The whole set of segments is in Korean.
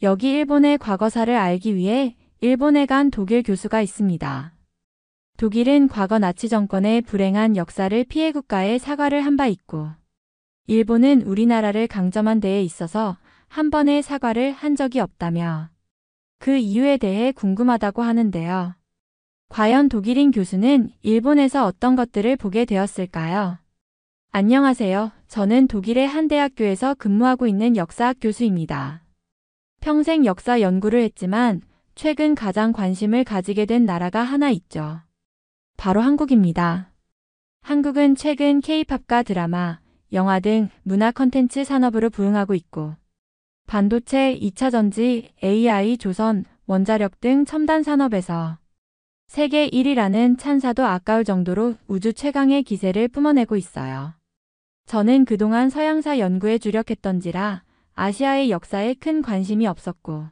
여기 일본의 과거사를 알기 위해 일본에 간 독일 교수가 있습니다. 독일은 과거 나치 정권의 불행한 역사를 피해 국가에 사과를 한 바 있고, 일본은 우리나라를 강점한 데에 있어서 한 번의 사과를 한 적이 없다며 그 이유에 대해 궁금하다고 하는데요. 과연 독일인 교수는 일본에서 어떤 것들을 보게 되었을까요? 안녕하세요. 저는 독일의 한 대학교에서 근무하고 있는 역사학 교수입니다. 평생 역사 연구를 했지만 최근 가장 관심을 가지게 된 나라가 하나 있죠. 바로 한국입니다. 한국은 최근 K-팝과 드라마, 영화 등 문화 콘텐츠 산업으로 부흥하고 있고, 반도체, 2차 전지, AI, 조선, 원자력 등 첨단 산업에서 세계 1위라는 찬사도 아까울 정도로 우주 최강의 기세를 뿜어내고 있어요. 저는 그동안 서양사 연구에 주력했던지라 아시아의 역사에 큰 관심이 없었고,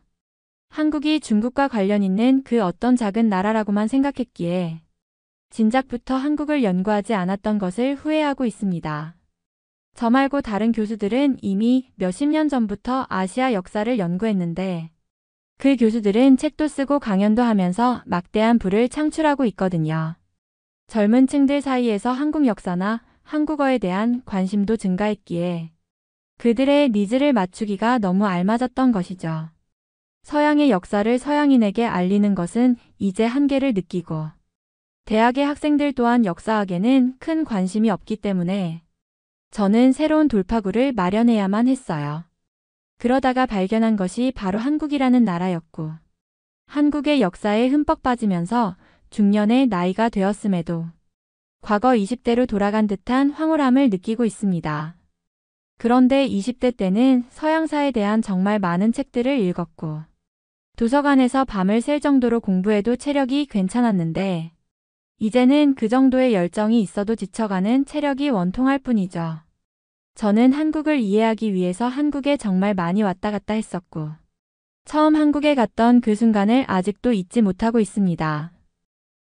한국이 중국과 관련 있는 그 어떤 작은 나라라고만 생각했기에 진작부터 한국을 연구하지 않았던 것을 후회하고 있습니다. 저 말고 다른 교수들은 이미 몇십 년 전부터 아시아 역사를 연구했는데, 그 교수들은 책도 쓰고 강연도 하면서 막대한 부를 창출하고 있거든요. 젊은 층들 사이에서 한국 역사나 한국어에 대한 관심도 증가했기에 그들의 니즈를 맞추기가 너무 알맞았던 것이죠. 서양의 역사를 서양인에게 알리는 것은 이제 한계를 느끼고, 대학의 학생들 또한 역사학에는 큰 관심이 없기 때문에 저는 새로운 돌파구를 마련해야만 했어요. 그러다가 발견한 것이 바로 한국이라는 나라였고, 한국의 역사에 흠뻑 빠지면서 중년의 나이가 되었음에도 과거 20대로 돌아간 듯한 황홀함을 느끼고 있습니다. 그런데 20대 때는 서양사에 대한 정말 많은 책들을 읽었고, 도서관에서 밤을 샐 정도로 공부해도 체력이 괜찮았는데, 이제는 그 정도의 열정이 있어도 지쳐가는 체력이 원통할 뿐이죠. 저는 한국을 이해하기 위해서 한국에 정말 많이 왔다 갔다 했었고, 처음 한국에 갔던 그 순간을 아직도 잊지 못하고 있습니다.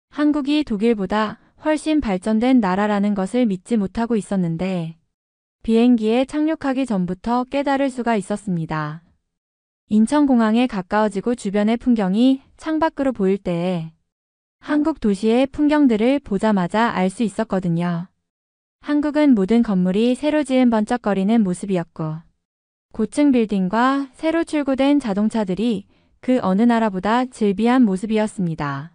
한국이 독일보다 훨씬 발전된 나라라는 것을 믿지 못하고 있었는데, 비행기에 착륙하기 전부터 깨달을 수가 있었습니다. 인천공항에 가까워지고 주변의 풍경이 창밖으로 보일 때에 한국 도시의 풍경들을 보자마자 알 수 있었거든요. 한국은 모든 건물이 새로 지은 번쩍거리는 모습이었고, 고층 빌딩과 새로 출고된 자동차들이 그 어느 나라보다 즐비한 모습이었습니다.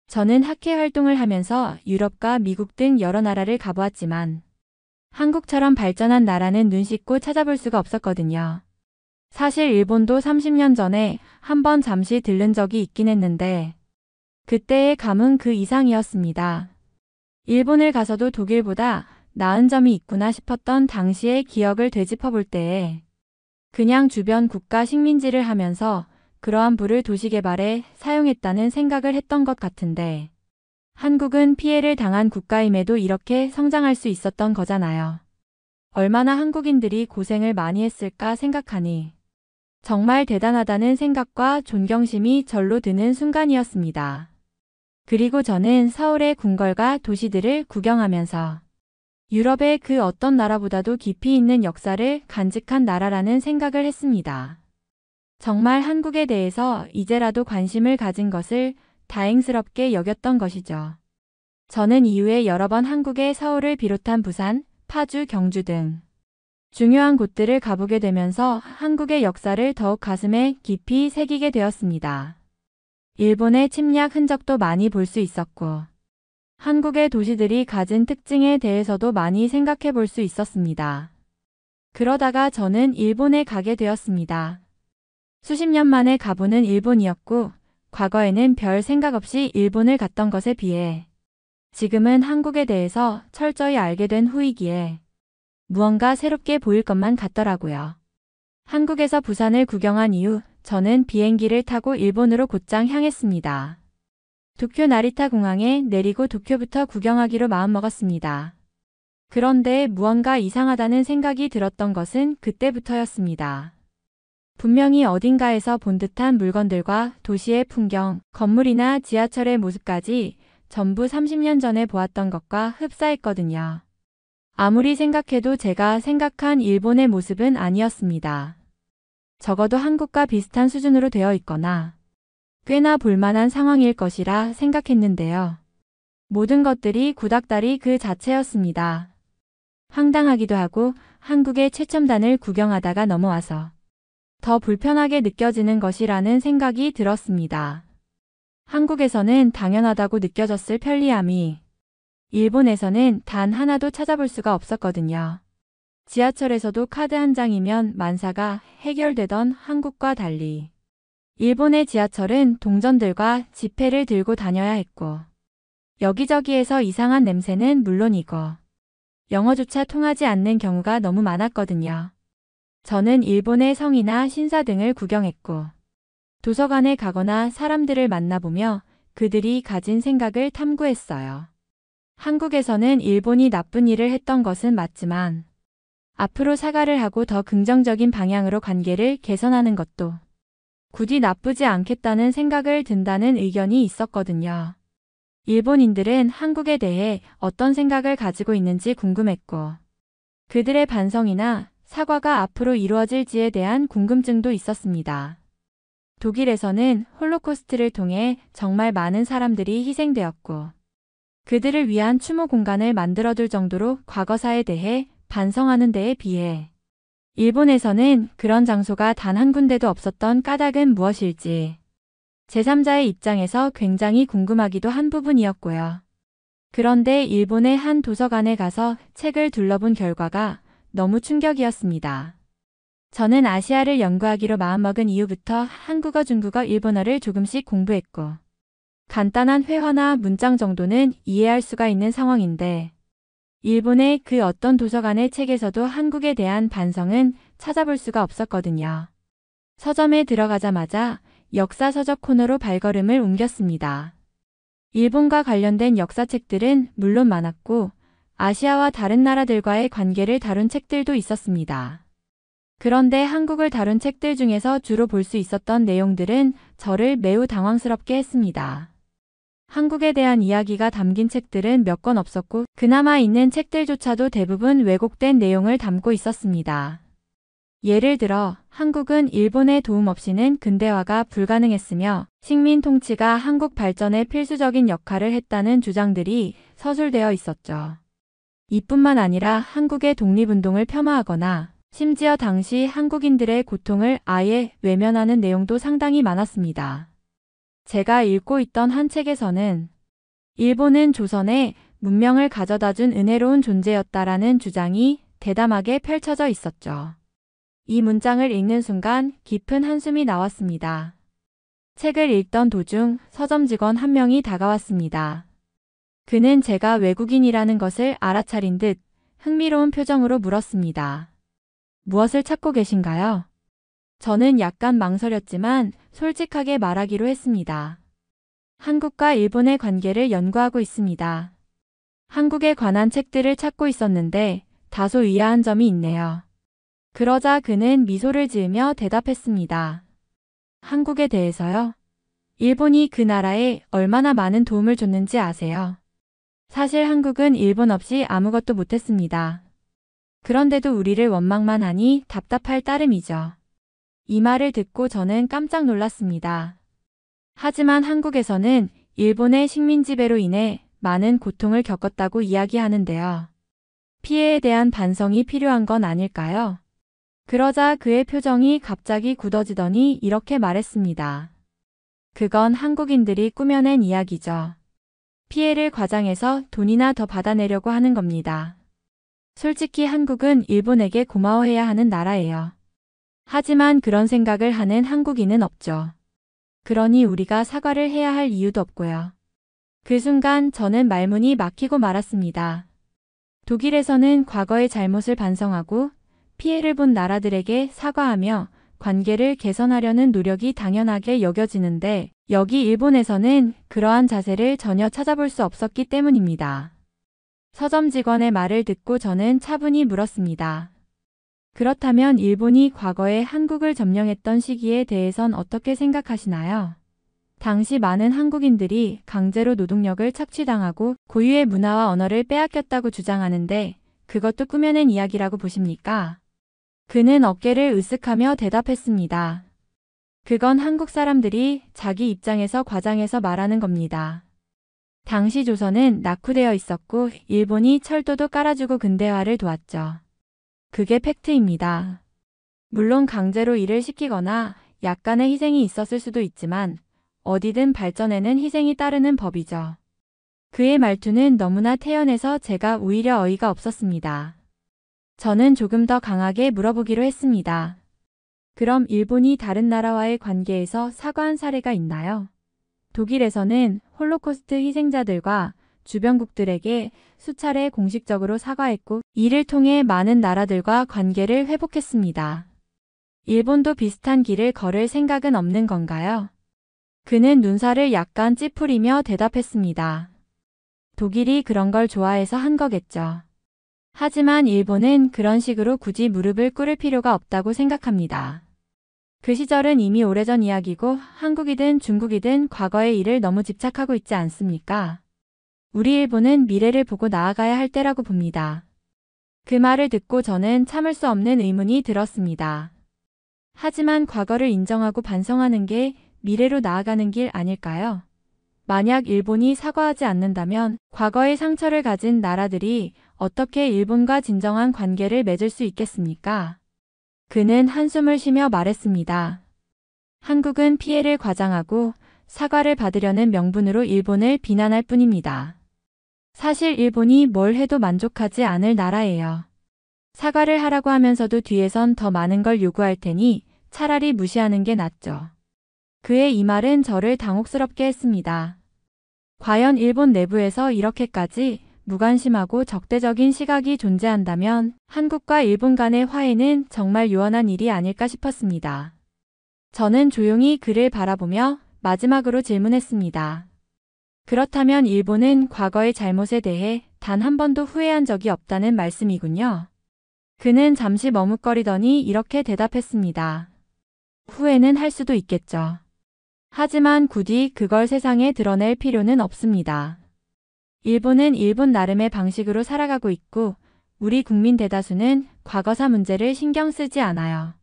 저는 학회 활동을 하면서 유럽과 미국 등 여러 나라를 가보았지만 한국처럼 발전한 나라는 눈 씻고 찾아볼 수가 없었거든요. 사실 일본도 30년 전에 한번 잠시 들른 적이 있긴 했는데 그때의 감은 그 이상이었습니다. 일본을 가서도 독일보다 나은 점이 있구나 싶었던 당시의 기억을 되짚어 볼 때에 그냥 주변 국가 식민지를 하면서 그러한 부를 도시개발에 사용했다는 생각을 했던 것 같은데, 한국은 피해를 당한 국가임에도 이렇게 성장할 수 있었던 거잖아요. 얼마나 한국인들이 고생을 많이 했을까 생각하니 정말 대단하다는 생각과 존경심이 절로 드는 순간이었습니다. 그리고 저는 서울의 궁궐과 도시들을 구경하면서 유럽의 그 어떤 나라보다도 깊이 있는 역사를 간직한 나라라는 생각을 했습니다. 정말 한국에 대해서 이제라도 관심을 가진 것을 다행스럽게 여겼던 것이죠. 저는 이후에 여러 번 한국의 서울을 비롯한 부산, 파주, 경주 등 중요한 곳들을 가보게 되면서 한국의 역사를 더욱 가슴에 깊이 새기게 되었습니다. 일본의 침략 흔적도 많이 볼 수 있었고, 한국의 도시들이 가진 특징에 대해서도 많이 생각해 볼 수 있었습니다. 그러다가 저는 일본에 가게 되었습니다. 수십 년 만에 가보는 일본이었고, 과거에는 별 생각 없이 일본을 갔던 것에 비해 지금은 한국에 대해서 철저히 알게 된 후이기에 무언가 새롭게 보일 것만 같더라고요. 한국에서 부산을 구경한 이후 저는 비행기를 타고 일본으로 곧장 향했습니다. 도쿄 나리타 공항에 내리고 도쿄부터 구경하기로 마음먹었습니다. 그런데 무언가 이상하다는 생각이 들었던 것은 그때부터였습니다. 분명히 어딘가에서 본 듯한 물건들과 도시의 풍경, 건물이나 지하철의 모습까지 전부 30년 전에 보았던 것과 흡사했거든요. 아무리 생각해도 제가 생각한 일본의 모습은 아니었습니다. 적어도 한국과 비슷한 수준으로 되어 있거나 꽤나 볼만한 상황일 것이라 생각했는데요. 모든 것들이 구닥다리 그 자체였습니다. 황당하기도 하고 한국의 최첨단을 구경하다가 넘어와서 더 불편하게 느껴지는 것이라는 생각이 들었습니다. 한국에서는 당연하다고 느껴졌을 편리함이 일본에서는 단 하나도 찾아볼 수가 없었거든요. 지하철에서도 카드 한 장이면 만사가 해결되던 한국과 달리 일본의 지하철은 동전들과 지폐를 들고 다녀야 했고 여기저기에서 이상한 냄새는 물론이고 영어조차 통하지 않는 경우가 너무 많았거든요. 저는 일본의 성이나 신사 등을 구경했고 도서관에 가거나 사람들을 만나보며 그들이 가진 생각을 탐구했어요. 한국에서는 일본이 나쁜 일을 했던 것은 맞지만 앞으로 사과를 하고 더 긍정적인 방향으로 관계를 개선하는 것도 굳이 나쁘지 않겠다는 생각을 든다는 의견이 있었거든요. 일본인들은 한국에 대해 어떤 생각을 가지고 있는지 궁금했고 그들의 반성이나 사과가 앞으로 이루어질지에 대한 궁금증도 있었습니다. 독일에서는 홀로코스트를 통해 정말 많은 사람들이 희생되었고 그들을 위한 추모 공간을 만들어둘 정도로 과거사에 대해 반성하는 데에 비해 일본에서는 그런 장소가 단 한 군데도 없었던 까닭은 무엇일지 제3자의 입장에서 굉장히 궁금하기도 한 부분이었고요. 그런데 일본의 한 도서관에 가서 책을 둘러본 결과가 너무 충격이었습니다. 저는 아시아를 연구하기로 마음먹은 이후부터 한국어, 중국어, 일본어를 조금씩 공부했고 간단한 회화나 문장 정도는 이해할 수가 있는 상황인데 일본의 그 어떤 도서관의 책에서도 한국에 대한 반성은 찾아볼 수가 없었거든요. 서점에 들어가자마자 역사서적 코너로 발걸음을 옮겼습니다. 일본과 관련된 역사책들은 물론 많았고 아시아와 다른 나라들과의 관계를 다룬 책들도 있었습니다. 그런데 한국을 다룬 책들 중에서 주로 볼 수 있었던 내용들은 저를 매우 당황스럽게 했습니다. 한국에 대한 이야기가 담긴 책들은 몇 권 없었고 그나마 있는 책들조차도 대부분 왜곡된 내용을 담고 있었습니다. 예를 들어 한국은 일본의 도움 없이는 근대화가 불가능했으며 식민 통치가 한국 발전에 필수적인 역할을 했다는 주장들이 서술되어 있었죠. 이뿐만 아니라 한국의 독립운동을 폄하하거나 심지어 당시 한국인들의 고통을 아예 외면하는 내용도 상당히 많았습니다. 제가 읽고 있던 한 책에서는 일본은 조선에 문명을 가져다준 은혜로운 존재였다라는 주장이 대담하게 펼쳐져 있었죠. 이 문장을 읽는 순간 깊은 한숨이 나왔습니다. 책을 읽던 도중 서점 직원 한 명이 다가왔습니다. 그는 제가 외국인이라는 것을 알아차린 듯 흥미로운 표정으로 물었습니다. 무엇을 찾고 계신가요? 저는 약간 망설였지만 솔직하게 말하기로 했습니다. 한국과 일본의 관계를 연구하고 있습니다. 한국에 관한 책들을 찾고 있었는데 다소 의아한 점이 있네요. 그러자 그는 미소를 지으며 대답했습니다. 한국에 대해서요? 일본이 그 나라에 얼마나 많은 도움을 줬는지 아세요? 사실 한국은 일본 없이 아무것도 못했습니다. 그런데도 우리를 원망만 하니 답답할 따름이죠. 이 말을 듣고 저는 깜짝 놀랐습니다. 하지만 한국에서는 일본의 식민 지배로 인해 많은 고통을 겪었다고 이야기하는데요. 피해에 대한 반성이 필요한 건 아닐까요? 그러자 그의 표정이 갑자기 굳어지더니 이렇게 말했습니다. 그건 한국인들이 꾸며낸 이야기죠. 피해를 과장해서 돈이나 더 받아내려고 하는 겁니다. 솔직히 한국은 일본에게 고마워해야 하는 나라예요. 하지만 그런 생각을 하는 한국인은 없죠. 그러니 우리가 사과를 해야 할 이유도 없고요. 그 순간 저는 말문이 막히고 말았습니다. 독일에서는 과거의 잘못을 반성하고 피해를 본 나라들에게 사과하며 관계를 개선하려는 노력이 당연하게 여겨지는데 여기 일본에서는 그러한 자세를 전혀 찾아볼 수 없었기 때문입니다. 서점 직원의 말을 듣고 저는 차분히 물었습니다. 그렇다면 일본이 과거에 한국을 점령했던 시기에 대해선 어떻게 생각하시나요? 당시 많은 한국인들이 강제로 노동력을 착취당하고 고유의 문화와 언어를 빼앗겼다고 주장하는데 그것도 꾸며낸 이야기라고 보십니까? 그는 어깨를 으쓱하며 대답했습니다. 그건 한국 사람들이 자기 입장에서 과장해서 말하는 겁니다. 당시 조선은 낙후되어 있었고 일본이 철도도 깔아주고 근대화를 도왔죠. 그게 팩트입니다. 물론 강제로 일을 시키거나 약간의 희생이 있었을 수도 있지만 어디든 발전에는 희생이 따르는 법이죠. 그의 말투는 너무나 태연해서 제가 오히려 어이가 없었습니다. 저는 조금 더 강하게 물어보기로 했습니다. 그럼 일본이 다른 나라와의 관계에서 사과한 사례가 있나요? 독일에서는 홀로코스트 희생자들과 주변국들에게 수차례 공식적으로 사과했고 이를 통해 많은 나라들과 관계를 회복했습니다. 일본도 비슷한 길을 걸을 생각은 없는 건가요? 그는 눈살을 약간 찌푸리며 대답했습니다. 독일이 그런 걸 좋아해서 한 거겠죠. 하지만 일본은 그런 식으로 굳이 무릎을 꿇을 필요가 없다고 생각합니다. 그 시절은 이미 오래전 이야기고 한국이든 중국이든 과거의 일을 너무 집착하고 있지 않습니까? 우리 일본은 미래를 보고 나아가야 할 때라고 봅니다. 그 말을 듣고 저는 참을 수 없는 의문이 들었습니다. 하지만 과거를 인정하고 반성하는 게 미래로 나아가는 길 아닐까요? 만약 일본이 사과하지 않는다면 과거의 상처를 가진 나라들이 어떻게 일본과 진정한 관계를 맺을 수 있겠습니까? 그는 한숨을 쉬며 말했습니다. 한국은 피해를 과장하고 사과를 받으려는 명분으로 일본을 비난할 뿐입니다. 사실 일본이 뭘 해도 만족하지 않을 나라예요. 사과를 하라고 하면서도 뒤에선 더 많은 걸 요구할 테니 차라리 무시하는 게 낫죠. 그의 이 말은 저를 당혹스럽게 했습니다. 과연 일본 내부에서 이렇게까지 무관심하고 적대적인 시각이 존재한다면 한국과 일본 간의 화해는 정말 요원한 일이 아닐까 싶었습니다. 저는 조용히 그를 바라보며 마지막으로 질문했습니다. 그렇다면 일본은 과거의 잘못에 대해 단 한 번도 후회한 적이 없다는 말씀이군요. 그는 잠시 머뭇거리더니 이렇게 대답했습니다. 후회는 할 수도 있겠죠. 하지만 굳이 그걸 세상에 드러낼 필요는 없습니다. 일본은 일본 나름의 방식으로 살아가고 있고 우리 국민 대다수는 과거사 문제를 신경 쓰지 않아요.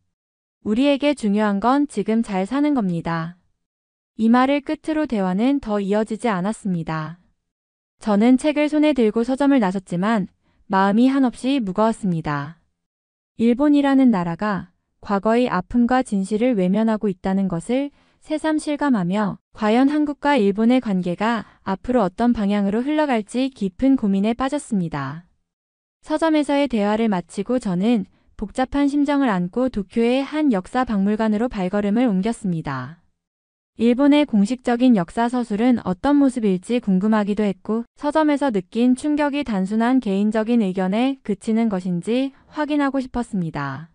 우리에게 중요한 건 지금 잘 사는 겁니다. 이 말을 끝으로 대화는 더 이어지지 않았습니다. 저는 책을 손에 들고 서점을 나섰지만 마음이 한없이 무거웠습니다. 일본이라는 나라가 과거의 아픔과 진실을 외면하고 있다는 것을 새삼 실감하며 과연 한국과 일본의 관계가 앞으로 어떤 방향으로 흘러갈지 깊은 고민에 빠졌습니다. 서점에서의 대화를 마치고 저는 복잡한 심정을 안고 도쿄의 한 역사 박물관으로 발걸음을 옮겼습니다. 일본의 공식적인 역사 서술은 어떤 모습일지 궁금하기도 했고 서점에서 느낀 충격이 단순한 개인적인 의견에 그치는 것인지 확인하고 싶었습니다.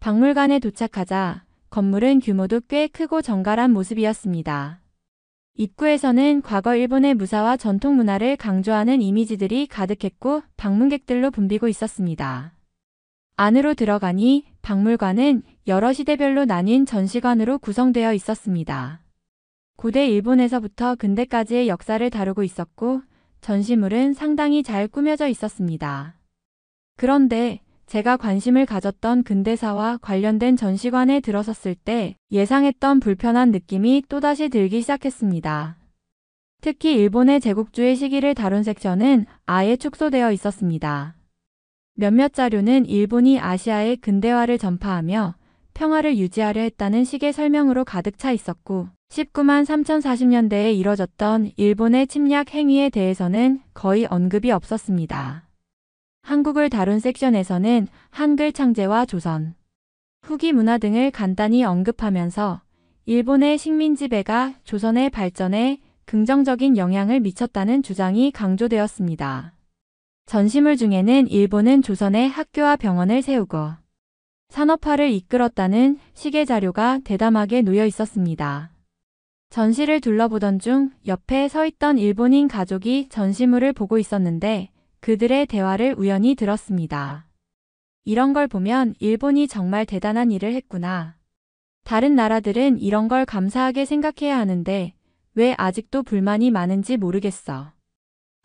박물관에 도착하자 건물은 규모도 꽤 크고 정갈한 모습이었습니다. 입구에서는 과거 일본의 무사와 전통 문화를 강조하는 이미지들이 가득했고 방문객들로 붐비고 있었습니다. 안으로 들어가니 박물관은 여러 시대별로 나뉜 전시관으로 구성되어 있었습니다. 고대 일본에서부터 근대까지의 역사를 다루고 있었고 전시물은 상당히 잘 꾸며져 있었습니다. 그런데 제가 관심을 가졌던 근대사와 관련된 전시관에 들어섰을 때 예상했던 불편한 느낌이 또다시 들기 시작했습니다. 특히 일본의 제국주의 시기를 다룬 섹션은 아예 축소되어 있었습니다. 몇몇 자료는 일본이 아시아의 근대화를 전파하며 평화를 유지하려 했다는 식의 설명으로 가득 차 있었고 19만 3040년대에 이뤄졌던 일본의 침략 행위에 대해서는 거의 언급이 없었습니다. 한국을 다룬 섹션에서는 한글 창제와 조선, 후기 문화 등을 간단히 언급하면서 일본의 식민 지배가 조선의 발전에 긍정적인 영향을 미쳤다는 주장이 강조되었습니다. 전시물 중에는 일본은 조선에 학교와 병원을 세우고 산업화를 이끌었다는 식의 자료가 대담하게 놓여 있었습니다. 전시를 둘러보던 중 옆에 서 있던 일본인 가족이 전시물을 보고 있었는데 그들의 대화를 우연히 들었습니다. 이런 걸 보면 일본이 정말 대단한 일을 했구나. 다른 나라들은 이런 걸 감사하게 생각해야 하는데 왜 아직도 불만이 많은지 모르겠어.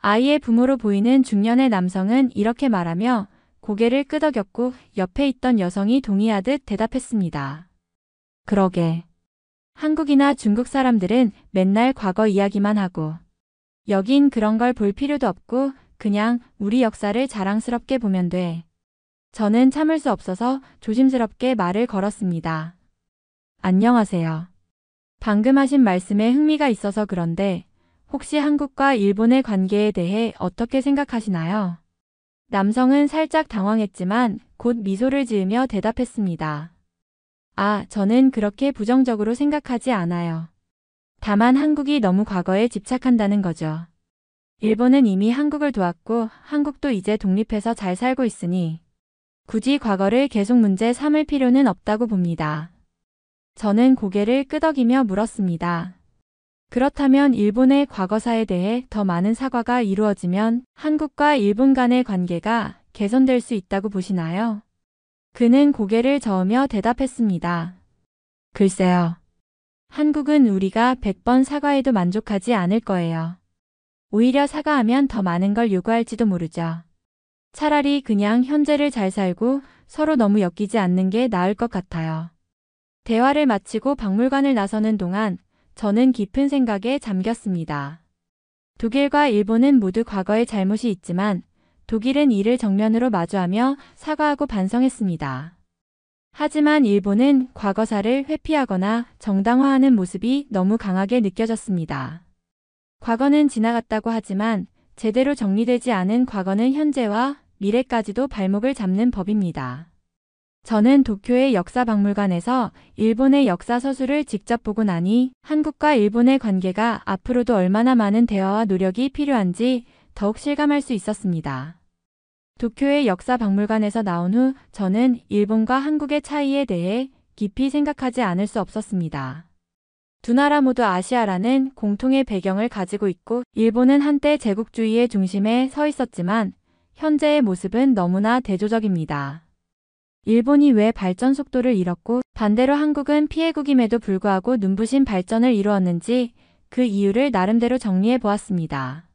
아이의 부모로 보이는 중년의 남성은 이렇게 말하며 고개를 끄덕였고 옆에 있던 여성이 동의하듯 대답했습니다. 그러게. 한국이나 중국 사람들은 맨날 과거 이야기만 하고 여긴 그런 걸 볼 필요도 없고 그냥 우리 역사를 자랑스럽게 보면 돼. 저는 참을 수 없어서 조심스럽게 말을 걸었습니다. 안녕하세요. 방금 하신 말씀에 흥미가 있어서 그런데 혹시 한국과 일본의 관계에 대해 어떻게 생각하시나요? 남성은 살짝 당황했지만 곧 미소를 지으며 대답했습니다. 아, 저는 그렇게 부정적으로 생각하지 않아요. 다만 한국이 너무 과거에 집착한다는 거죠. 일본은 이미 한국을 도왔고 한국도 이제 독립해서 잘 살고 있으니 굳이 과거를 계속 문제 삼을 필요는 없다고 봅니다. 저는 고개를 끄덕이며 물었습니다. 그렇다면 일본의 과거사에 대해 더 많은 사과가 이루어지면 한국과 일본 간의 관계가 개선될 수 있다고 보시나요? 그는 고개를 저으며 대답했습니다. 글쎄요. 한국은 우리가 100번 사과해도 만족하지 않을 거예요. 오히려 사과하면 더 많은 걸 요구할지도 모르죠. 차라리 그냥 현재를 잘 살고 서로 너무 엮이지 않는 게 나을 것 같아요. 대화를 마치고 박물관을 나서는 동안 저는 깊은 생각에 잠겼습니다. 독일과 일본은 모두 과거에 잘못이 있지만 독일은 이를 정면으로 마주하며 사과하고 반성했습니다. 하지만 일본은 과거사를 회피하거나 정당화하는 모습이 너무 강하게 느껴졌습니다. 과거는 지나갔다고 하지만 제대로 정리되지 않은 과거는 현재와 미래까지도 발목을 잡는 법입니다. 저는 도쿄의 역사박물관에서 일본의 역사 서술을 직접 보고 나니 한국과 일본의 관계가 앞으로도 얼마나 많은 대화와 노력이 필요한지 더욱 실감할 수 있었습니다. 도쿄의 역사박물관에서 나온 후 저는 일본과 한국의 차이에 대해 깊이 생각하지 않을 수 없었습니다. 두 나라 모두 아시아라는 공통의 배경을 가지고 있고 일본은 한때 제국주의의 중심에 서 있었지만 현재의 모습은 너무나 대조적입니다. 일본이 왜 발전 속도를 잃었고 반대로 한국은 피해국임에도 불구하고 눈부신 발전을 이루었는지 그 이유를 나름대로 정리해 보았습니다.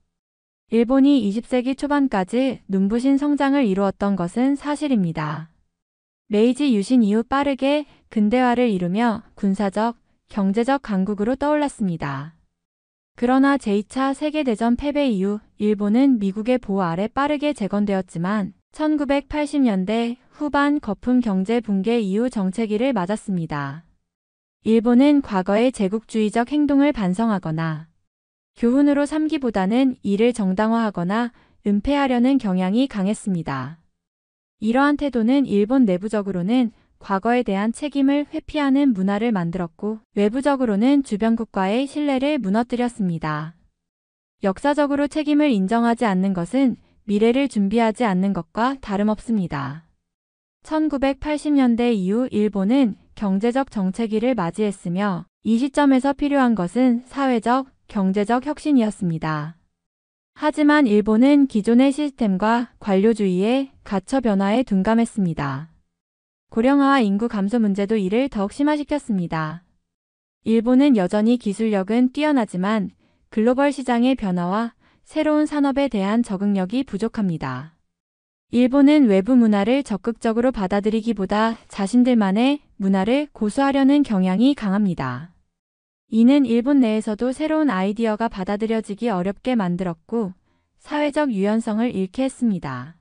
일본이 20세기 초반까지 눈부신 성장을 이루었던 것은 사실입니다. 메이지 유신 이후 빠르게 근대화를 이루며 군사적, 경제적 강국으로 떠올랐습니다. 그러나 제2차 세계대전 패배 이후 일본은 미국의 보호 아래 빠르게 재건되었지만 1980년대 후반 거품 경제 붕괴 이후 정체기를 맞았습니다. 일본은 과거의 제국주의적 행동을 반성하거나 교훈으로 삼기보다는 이를 정당화하거나 은폐하려는 경향이 강했습니다. 이러한 태도는 일본 내부적으로는 과거에 대한 책임을 회피하는 문화를 만들었고 외부적으로는 주변국과의 신뢰를 무너뜨렸습니다. 역사적으로 책임을 인정하지 않는 것은 미래를 준비하지 않는 것과 다름없습니다. 1980년대 이후 일본은 경제적 정체기를 맞이했으며 이 시점에서 필요한 것은 사회적, 경제적 혁신이었습니다. 하지만 일본은 기존의 시스템과 관료주의의 가처 변화에 둔감했습니다. 고령화와 인구 감소 문제도 이를 더욱 심화시켰습니다. 일본은 여전히 기술력은 뛰어나지만 글로벌 시장의 변화와 새로운 산업에 대한 적응력이 부족합니다. 일본은 외부 문화를 적극적으로 받아들이기보다 자신들만의 문화를 고수하려는 경향이 강합니다. 이는 일본 내에서도 새로운 아이디어가 받아들여지기 어렵게 만들었고 사회적 유연성을 잃게 했습니다.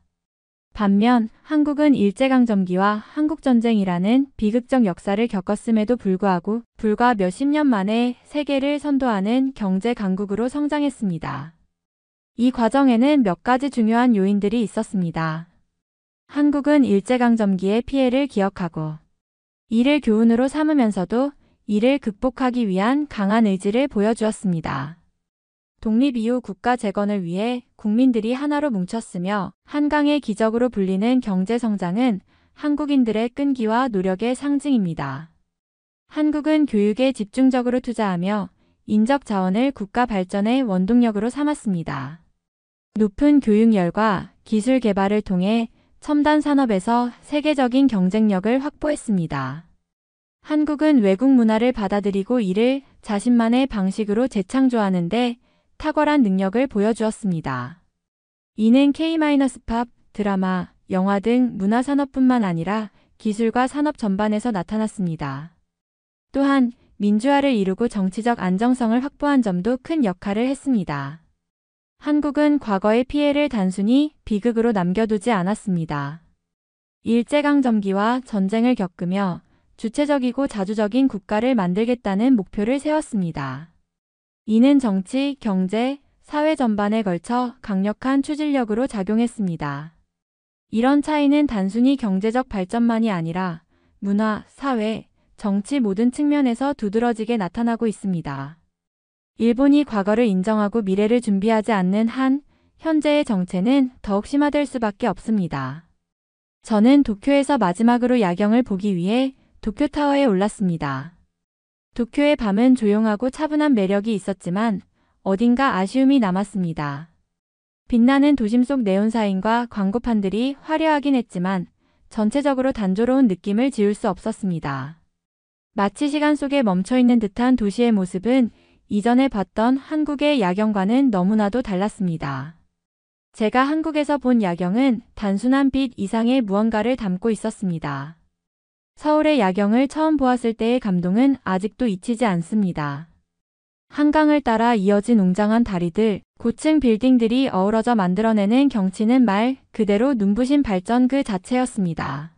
반면 한국은 일제강점기와 한국전쟁이라는 비극적 역사를 겪었음에도 불구하고 불과 몇십 년 만에 세계를 선도하는 경제 강국으로 성장했습니다. 이 과정에는 몇 가지 중요한 요인들이 있었습니다. 한국은 일제강점기의 피해를 기억하고 이를 교훈으로 삼으면서도 이를 극복하기 위한 강한 의지를 보여주었습니다. 독립 이후 국가 재건을 위해 국민들이 하나로 뭉쳤으며 한강의 기적으로 불리는 경제 성장은 한국인들의 끈기와 노력의 상징입니다. 한국은 교육에 집중적으로 투자하며 인적 자원을 국가 발전의 원동력으로 삼았습니다. 높은 교육열과 기술 개발을 통해 첨단 산업에서 세계적인 경쟁력을 확보했습니다. 한국은 외국 문화를 받아들이고 이를 자신만의 방식으로 재창조하는 데 탁월한 능력을 보여주었습니다. 이는 K-팝, 드라마, 영화 등 문화산업뿐만 아니라 기술과 산업 전반에서 나타났습니다. 또한 민주화를 이루고 정치적 안정성을 확보한 점도 큰 역할을 했습니다. 한국은 과거의 피해를 단순히 비극으로 남겨두지 않았습니다. 일제강점기와 전쟁을 겪으며 주체적이고 자주적인 국가를 만들겠다는 목표를 세웠습니다. 이는 정치, 경제, 사회 전반에 걸쳐 강력한 추진력으로 작용했습니다. 이런 차이는 단순히 경제적 발전만이 아니라 문화, 사회, 정치 모든 측면에서 두드러지게 나타나고 있습니다. 일본이 과거를 인정하고 미래를 준비하지 않는 한 현재의 정체는 더욱 심화될 수밖에 없습니다. 저는 도쿄에서 마지막으로 야경을 보기 위해 도쿄타워에 올랐습니다. 도쿄의 밤은 조용하고 차분한 매력이 있었지만 어딘가 아쉬움이 남았습니다. 빛나는 도심 속 네온사인과 광고판들이 화려하긴 했지만 전체적으로 단조로운 느낌을 지울 수 없었습니다. 마치 시간 속에 멈춰있는 듯한 도시의 모습은 이전에 봤던 한국의 야경과는 너무나도 달랐습니다. 제가 한국에서 본 야경은 단순한 빛 이상의 무언가를 담고 있었습니다. 서울의 야경을 처음 보았을 때의 감동은 아직도 잊히지 않습니다. 한강을 따라 이어진 웅장한 다리들, 고층 빌딩들이 어우러져 만들어내는 경치는 말 그대로 눈부신 발전 그 자체였습니다.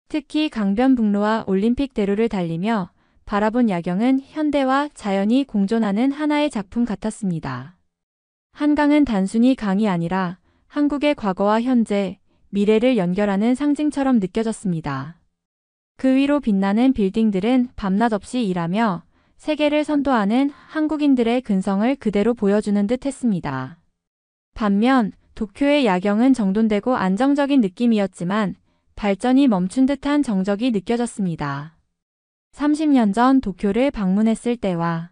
특히 강변북로와 올림픽대로를 달리며 바라본 야경은 현대와 자연이 공존하는 하나의 작품 같았습니다. 한강은 단순히 강이 아니라 한국의 과거와 현재, 미래를 연결하는 상징처럼 느껴졌습니다. 그 위로 빛나는 빌딩들은 밤낮 없이 일하며 세계를 선도하는 한국인들의 근성을 그대로 보여주는 듯 했습니다. 반면 도쿄의 야경은 정돈되고 안정적인 느낌이었지만 발전이 멈춘 듯한 정적이 느껴졌습니다. 30년 전 도쿄를 방문했을 때와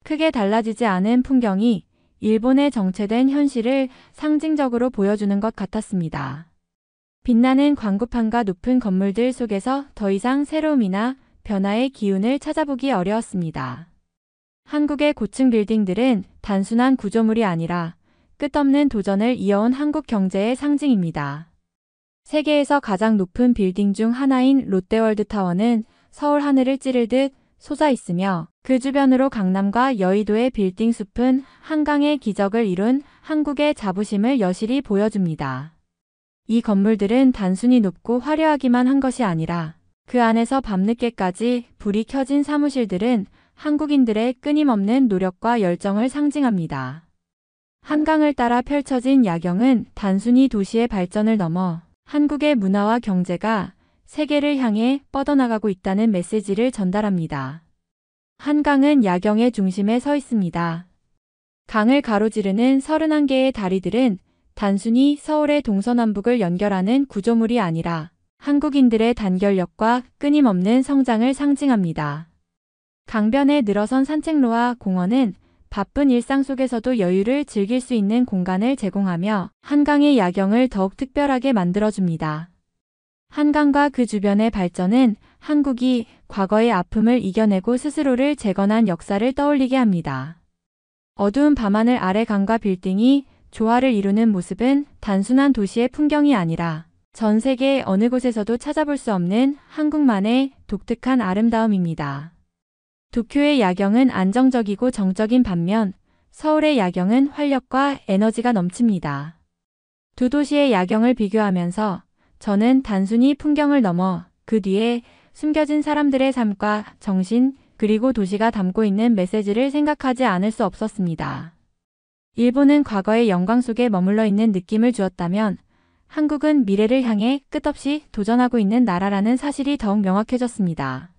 크게 달라지지 않은 풍경이 일본의 정체된 현실을 상징적으로 보여주는 것 같았습니다. 빛나는 광고판과 높은 건물들 속에서 더 이상 새로움이나 변화의 기운을 찾아보기 어려웠습니다. 한국의 고층 빌딩들은 단순한 구조물이 아니라 끝없는 도전을 이어온 한국 경제의 상징입니다. 세계에서 가장 높은 빌딩 중 하나인 롯데월드타워는 서울 하늘을 찌를 듯 솟아 있으며 그 주변으로 강남과 여의도의 빌딩 숲은 한강의 기적을 이룬 한국의 자부심을 여실히 보여줍니다. 이 건물들은 단순히 높고 화려하기만 한 것이 아니라 그 안에서 밤늦게까지 불이 켜진 사무실들은 한국인들의 끊임없는 노력과 열정을 상징합니다. 한강을 따라 펼쳐진 야경은 단순히 도시의 발전을 넘어 한국의 문화와 경제가 세계를 향해 뻗어나가고 있다는 메시지를 전달합니다. 한강은 야경의 중심에 서 있습니다. 강을 가로지르는 31개의 다리들은 단순히 서울의 동서남북을 연결하는 구조물이 아니라 한국인들의 단결력과 끊임없는 성장을 상징합니다. 강변에 늘어선 산책로와 공원은 바쁜 일상 속에서도 여유를 즐길 수 있는 공간을 제공하며 한강의 야경을 더욱 특별하게 만들어줍니다. 한강과 그 주변의 발전은 한국이 과거의 아픔을 이겨내고 스스로를 재건한 역사를 떠올리게 합니다. 어두운 밤하늘 아래 강과 빌딩이 조화를 이루는 모습은 단순한 도시의 풍경이 아니라 전 세계 어느 곳에서도 찾아볼 수 없는 한국만의 독특한 아름다움입니다. 도쿄의 야경은 안정적이고 정적인 반면 서울의 야경은 활력과 에너지가 넘칩니다. 두 도시의 야경을 비교하면서 저는 단순히 풍경을 넘어 그 뒤에 숨겨진 사람들의 삶과 정신 그리고 도시가 담고 있는 메시지를 생각하지 않을 수 없었습니다. 일본은 과거의 영광 속에 머물러 있는 느낌을 주었다면 한국은 미래를 향해 끝없이 도전하고 있는 나라라는 사실이 더욱 명확해졌습니다.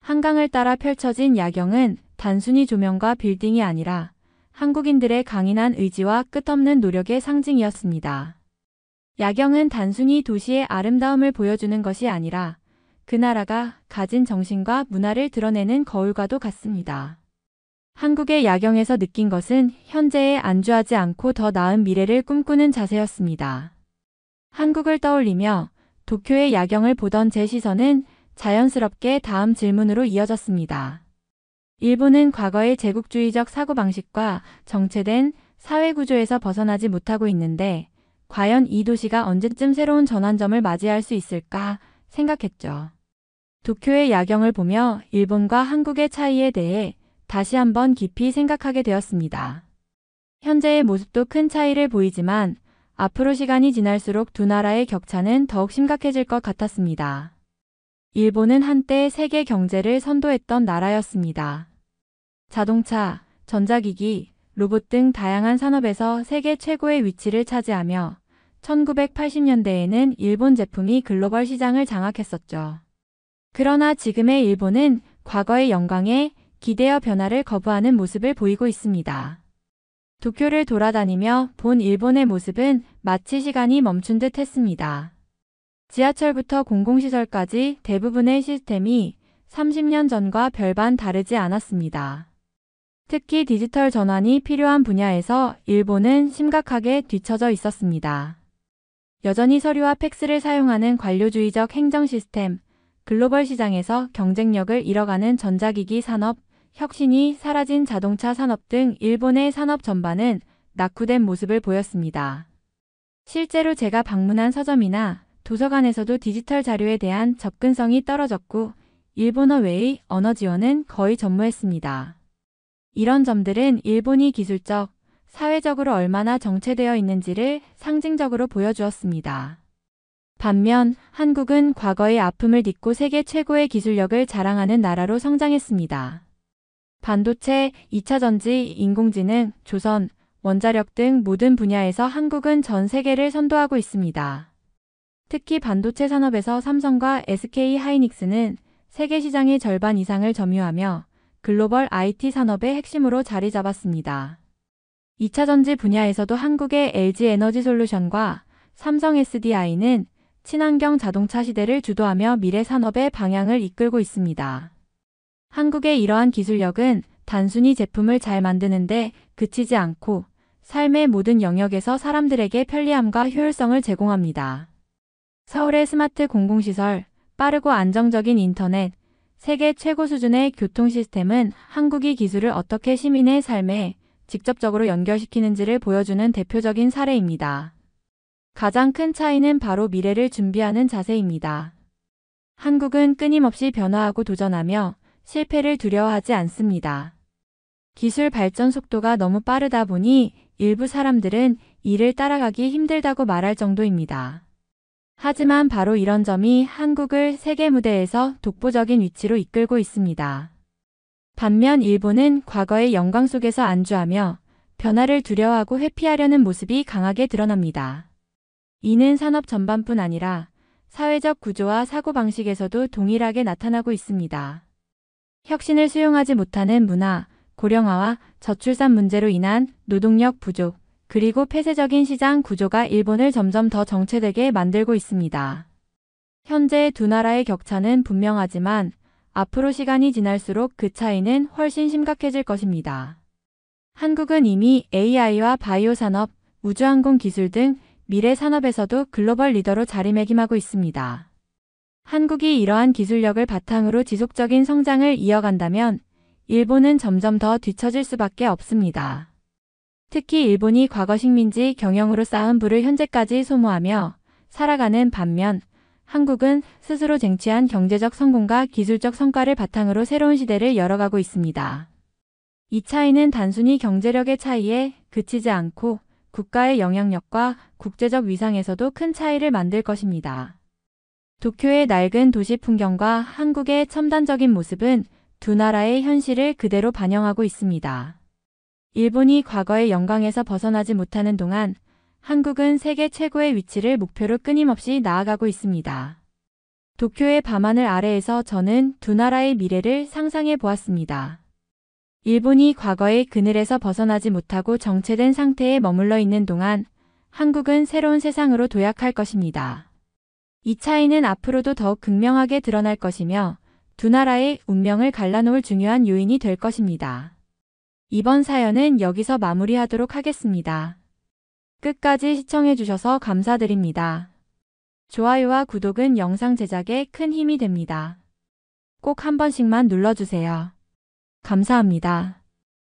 한강을 따라 펼쳐진 야경은 단순히 조명과 빌딩이 아니라 한국인들의 강인한 의지와 끝없는 노력의 상징이었습니다. 야경은 단순히 도시의 아름다움을 보여주는 것이 아니라 그 나라가 가진 정신과 문화를 드러내는 거울과도 같습니다. 한국의 야경에서 느낀 것은 현재에 안주하지 않고 더 나은 미래를 꿈꾸는 자세였습니다. 한국을 떠올리며 도쿄의 야경을 보던 제 시선은 자연스럽게 다음 질문으로 이어졌습니다. 일본은 과거의 제국주의적 사고방식과 정체된 사회구조에서 벗어나지 못하고 있는데 과연 이 도시가 언제쯤 새로운 전환점을 맞이할 수 있을까 생각했죠. 도쿄의 야경을 보며 일본과 한국의 차이에 대해 다시 한번 깊이 생각하게 되었습니다. 현재의 모습도 큰 차이를 보이지만 앞으로 시간이 지날수록 두 나라의 격차는 더욱 심각해질 것 같았습니다. 일본은 한때 세계 경제를 선도했던 나라였습니다. 자동차, 전자기기, 로봇 등 다양한 산업에서 세계 최고의 위치를 차지하며 1980년대에는 일본 제품이 글로벌 시장을 장악했었죠. 그러나 지금의 일본은 과거의 영광에 기대어 변화를 거부하는 모습을 보이고 있습니다. 도쿄를 돌아다니며 본 일본의 모습은 마치 시간이 멈춘 듯 했습니다. 지하철부터 공공시설까지 대부분의 시스템이 30년 전과 별반 다르지 않았습니다. 특히 디지털 전환이 필요한 분야에서 일본은 심각하게 뒤처져 있었습니다. 여전히 서류와 팩스를 사용하는 관료주의적 행정 시스템, 글로벌 시장에서 경쟁력을 잃어가는 전자기기 산업, 혁신이 사라진 자동차 산업 등 일본의 산업 전반은 낙후된 모습을 보였습니다. 실제로 제가 방문한 서점이나 도서관에서도 디지털 자료에 대한 접근성이 떨어졌고 일본어 외의 언어 지원은 거의 전무했습니다. 이런 점들은 일본이 기술적, 사회적으로 얼마나 정체되어 있는지를 상징적으로 보여주었습니다. 반면 한국은 과거의 아픔을 딛고 세계 최고의 기술력을 자랑하는 나라로 성장했습니다. 반도체, 2차 전지, 인공지능, 조선, 원자력 등 모든 분야에서 한국은 전 세계를 선도하고 있습니다. 특히 반도체 산업에서 삼성과 SK 하이닉스는 세계 시장의 절반 이상을 점유하며 글로벌 IT 산업의 핵심으로 자리 잡았습니다. 2차 전지 분야에서도 한국의 LG 에너지솔루션과 삼성 SDI는 친환경 자동차 시대를 주도하며 미래 산업의 방향을 이끌고 있습니다. 한국의 이러한 기술력은 단순히 제품을 잘 만드는데 그치지 않고 삶의 모든 영역에서 사람들에게 편리함과 효율성을 제공합니다. 서울의 스마트 공공시설, 빠르고 안정적인 인터넷, 세계 최고 수준의 교통 시스템은 한국이 기술을 어떻게 시민의 삶에 직접적으로 연결시키는지를 보여주는 대표적인 사례입니다. 가장 큰 차이는 바로 미래를 준비하는 자세입니다. 한국은 끊임없이 변화하고 도전하며 실패를 두려워하지 않습니다. 기술 발전 속도가 너무 빠르다 보니 일부 사람들은 이를 따라가기 힘들다고 말할 정도입니다. 하지만 바로 이런 점이 한국을 세계 무대에서 독보적인 위치로 이끌고 있습니다. 반면 일본은 과거의 영광 속에서 안주하며 변화를 두려워하고 회피하려는 모습이 강하게 드러납니다. 이는 산업 전반뿐 아니라 사회적 구조와 사고방식에서도 동일하게 나타나고 있습니다. 혁신을 수용하지 못하는 문화, 고령화와 저출산 문제로 인한 노동력 부족, 그리고 폐쇄적인 시장 구조가 일본을 점점 더 정체되게 만들고 있습니다. 현재 두 나라의 격차는 분명하지만 앞으로 시간이 지날수록 그 차이는 훨씬 심각해질 것입니다. 한국은 이미 AI와 바이오 산업, 우주항공 기술 등 미래 산업에서도 글로벌 리더로 자리매김하고 있습니다. 한국이 이러한 기술력을 바탕으로 지속적인 성장을 이어간다면 일본은 점점 더 뒤처질 수밖에 없습니다. 특히 일본이 과거 식민지 경영으로 쌓은 부를 현재까지 소모하며 살아가는 반면 한국은 스스로 쟁취한 경제적 성공과 기술적 성과를 바탕으로 새로운 시대를 열어가고 있습니다. 이 차이는 단순히 경제력의 차이에 그치지 않고 국가의 영향력과 국제적 위상에서도 큰 차이를 만들 것입니다. 도쿄의 낡은 도시 풍경과 한국의 첨단적인 모습은 두 나라의 현실을 그대로 반영하고 있습니다. 일본이 과거의 영광에서 벗어나지 못하는 동안 한국은 세계 최고의 위치를 목표로 끊임없이 나아가고 있습니다. 도쿄의 밤하늘 아래에서 저는 두 나라의 미래를 상상해 보았습니다. 일본이 과거의 그늘에서 벗어나지 못하고 정체된 상태에 머물러 있는 동안 한국은 새로운 세상으로 도약할 것입니다. 이 차이는 앞으로도 더욱 극명하게 드러날 것이며 두 나라의 운명을 갈라놓을 중요한 요인이 될 것입니다. 이번 사연은 여기서 마무리하도록 하겠습니다. 끝까지 시청해주셔서 감사드립니다. 좋아요와 구독은 영상 제작에 큰 힘이 됩니다. 꼭 한 번씩만 눌러주세요. 감사합니다.